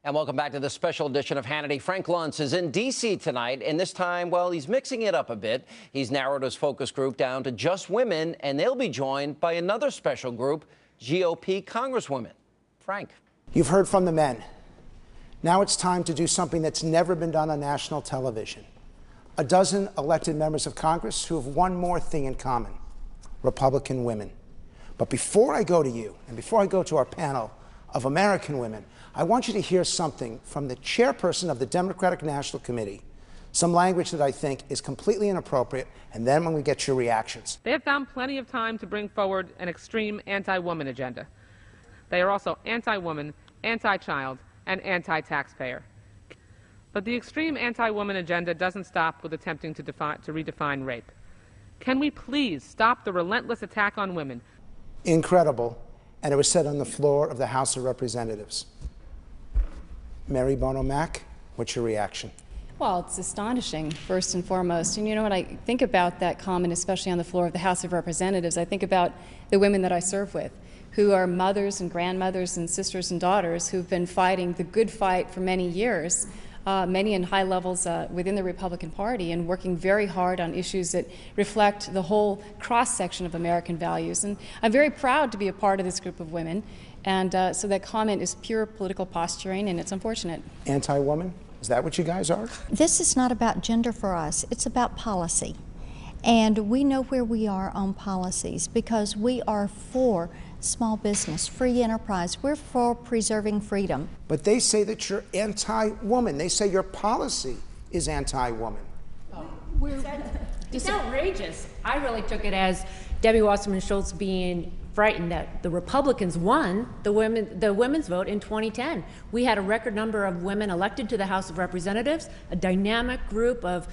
And welcome back to this special edition of Hannity. Frank Luntz is in D.C. tonight, and this time, well, he's mixing it up a bit. He's narrowed his focus group down to just women, and they'll be joined by another special group, GOP congresswomen. Frank. You've heard from the men. Now it's time to do something that's never been done on national television. A dozen elected members of Congress who have one more thing in common: Republican women. But before I go to you, and before I go to our panel of American women, I want you to hear something from the chairperson of the Democratic National Committee, some language that I think is completely inappropriate, and then when we get your reactions. They have found plenty of time to bring forward an extreme anti-woman agenda. They are also anti-woman, anti-child, and anti-taxpayer. But the extreme anti-woman agenda doesn't stop with attempting to redefine rape. Can we please stop the relentless attack on women? Incredible, and it was said on the floor of the House of Representatives. Mary Bono Mack, what's your reaction? Well, it's astonishing, first and foremost. And you know, when I think about that comment, especially on the floor of the House of Representatives, I think about the women that I serve with, who are mothers and grandmothers and sisters and daughters who've been fighting the good fight for many years, many in high levels within the Republican Party, and working very hard on issues that reflect the whole cross-section of American values. And I'm very proud to be a part of this group of women. And so that comment is pure political posturing, and it's unfortunate. Anti-woman? Is that what you guys are? This is not about gender for us. It's about policy. And we know where we are on policies because we are for small business, free enterprise. We're for preserving freedom. But they say that you're anti-woman. They say your policy is anti-woman. It's outrageous. I really took it as Debbie Wasserman Schultz being frightened that the Republicans won the women's vote in 2010. We had a record number of women elected to the House of Representatives, a dynamic group of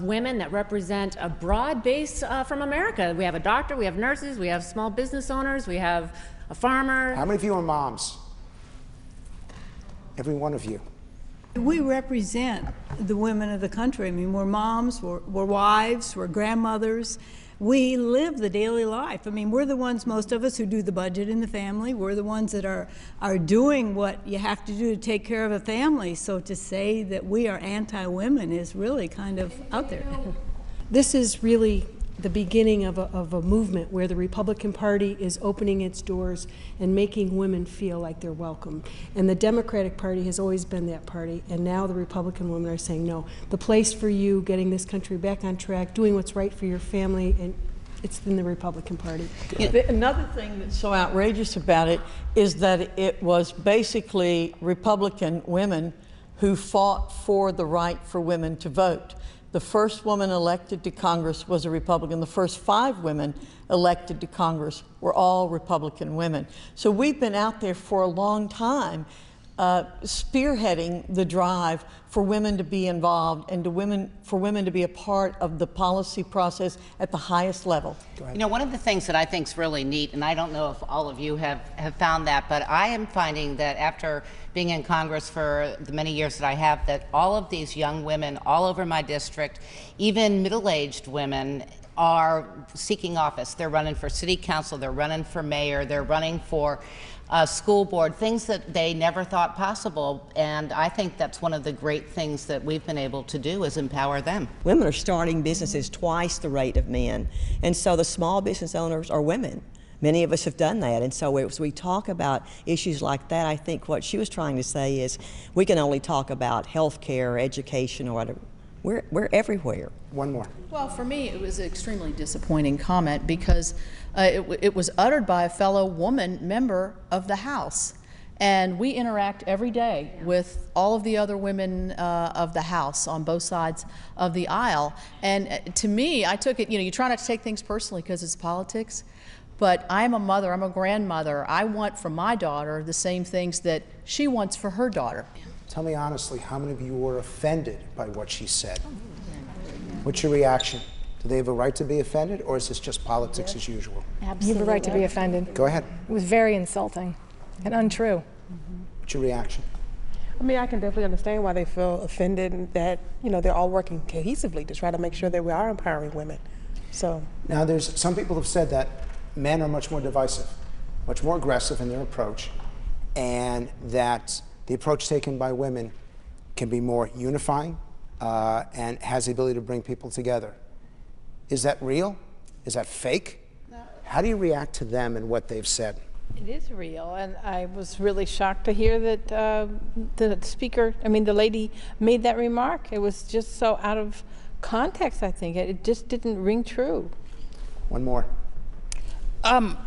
women that represent a broad base from America. We have a doctor, we have nurses, we have small business owners, we have a farmer. How many of you are moms? Every one of you. We represent the women of the country. I mean, we're moms, we're wives, we're grandmothers. We live the daily life. I mean, we're the ones, most of us, who do the budget in the family. We're the ones that are doing what you have to do to take care of a family. So to say that we are anti-women is really kind of out there. This is really the beginning of a movement where the Republican Party is opening its doors and making women feel like they're welcome. And the Democratic Party has always been that party, and now the Republican women are saying, no, the place for you, getting this country back on track, doing what's right for your family, and it's in the Republican Party. Another thing that's so outrageous about it is that it was basically Republican women who fought for the right for women to vote. The first woman elected to Congress was a Republican. The first 5 women elected to Congress were all Republican women. So we've been out there for a long time spearheading the drive for women to be involved and for women to be a part of the policy process at the highest level. You know, one of the things that I think is really neat, and I don't know if all of you have found that, but I am finding that after being in Congress for the many years that I have, that all of these young women all over my district, even middle-aged women, are seeking office. They're running for city council, they're running for mayor, they're running for school board, things that they never thought possible. And I think that's one of the great things that we've been able to do is empower them. Women are starting businesses twice the rate of men. And so the small business owners are women. Many of us have done that. And so as we talk about issues like that, I think what she was trying to say is we can only talk about health care, education, or whatever. We're everywhere. One more. Well, for me, it was an extremely disappointing comment because it was uttered by a fellow woman member of the House. And we interact every day with all of the other women of the House on both sides of the aisle. And to me, I took it, you try not to take things personally because it's politics. But I'm a mother, I'm a grandmother. I want for my daughter the same things that she wants for her daughter. Tell me honestly, how many of you were offended by what she said? What's your reaction? Do they have a right to be offended, or is this just politics as usual? Absolutely. You have a right to be offended. Go ahead. It was very insulting and untrue. What's your reaction? I mean, I can definitely understand why they feel offended and that, they're all working cohesively to try to make sure that we are empowering women. So now there's some people have said that men are much more divisive, much more aggressive in their approach, and that the approach taken by women can be more unifying and has the ability to bring people together. Is that real? Is that fake? No. How do you react to them and what they've said? It is real, and I was really shocked to hear that the speaker, the lady made that remark. It was just so out of context, I think. It just didn't ring true. One more. I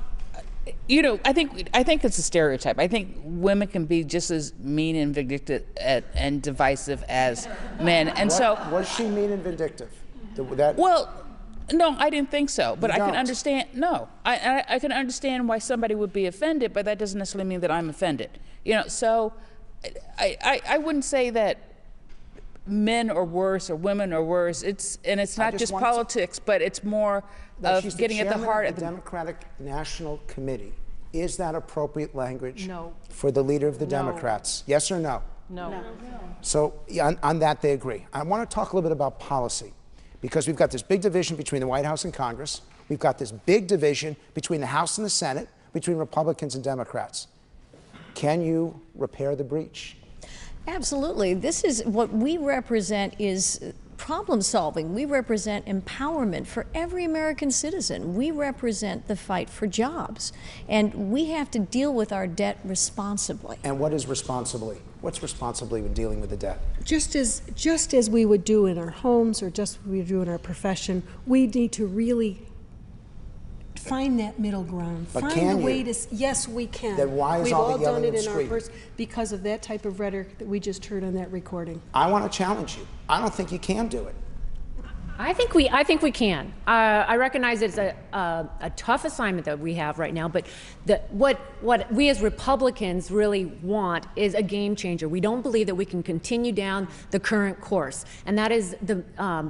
think it's a stereotype. I think women can be just as mean and vindictive and divisive as men. And was she mean and vindictive? Well, no, I didn't think so. But You I can don't. understand. No, I can understand why somebody would be offended, but that doesn't necessarily mean that I'm offended. So I wouldn't say that men are worse or women are worse. It's not just politics, but it's more of getting at the heart of the Democratic National Committee. Is that appropriate language No. for the leader of the No. Democrats? Yes or no? No. So on that, they agree. I want to talk a little bit about policy, because we've got this big division between the White House and Congress. We've got this big division between the House and the Senate, between Republicans and Democrats. Can you repair the breach? Absolutely. This is what we represent is problem solving. We represent empowerment for every American citizen. We represent the fight for jobs. And we have to deal with our debt responsibly. And what is responsibly? What's responsibly with dealing with the debt? Just as we would do in our homes or just as we would do in our profession, we need to really find that middle ground. But find can a way you? to. Yes, we can. Then why is We've all the all yelling done it and in our screaming? first because of that type of rhetoric that we just heard on that recording. I want to challenge you. I don't think you can do it. I think we can. I recognize it's a tough assignment that we have right now, but what we as Republicans really want is a game changer. We don't believe that we can continue down the current course, and that is the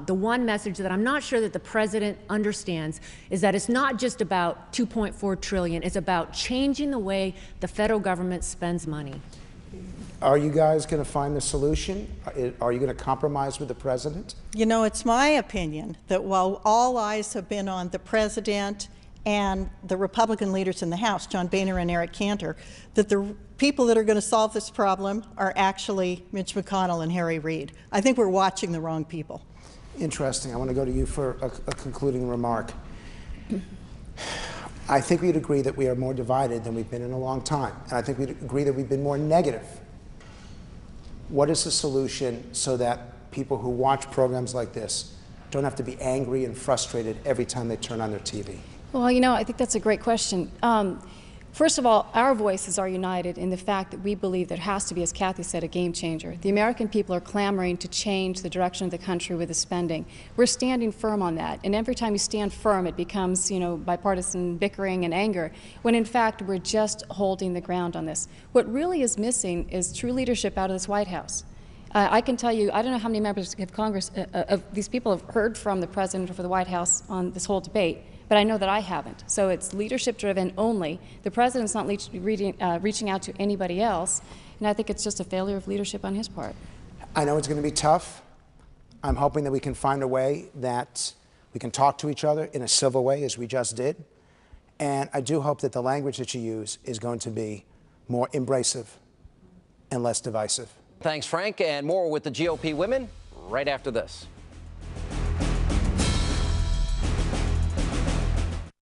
one message that I'm not sure that the president understands is that it's not just about $2.4 trillion. It's about changing the way the federal government spends money. Are you guys going to find the solution? Are you going to compromise with the president? It's my opinion that while all eyes have been on the president and the Republican leaders in the House, John Boehner and Eric Cantor, that the people that are going to solve this problem are actually Mitch McConnell and Harry Reid. I think we're watching the wrong people. Interesting. I want to go to you for a concluding remark. I think we'd agree that we are more divided than we've been in a long time. And I think we'd agree that we've been more negative. What is the solution so that people who watch programs like this don't have to be angry and frustrated every time they turn on their TV? Well, I think that's a great question. First of all, our voices are united in the fact that we believe there has to be, as Kathy said, a game changer. The American people are clamoring to change the direction of the country with the spending. We're standing firm on that. And every time you stand firm, it becomes, bipartisan bickering and anger, when in fact we're just holding the ground on this. What really is missing is true leadership out of this White House. I can tell you, I don't know how many members of Congress, of these people have heard from the President or for the White House on this whole debate, but I know that I haven't. So it's leadership-driven only. The President's not reaching out to anybody else, and I think it's just a failure of leadership on his part. I know it's going to be tough. I'm hoping that we can find a way that we can talk to each other in a civil way, as we just did. And I do hope that the language that you use is going to be more embracive and less divisive. Thanks, Frank, and more with the GOP women right after this.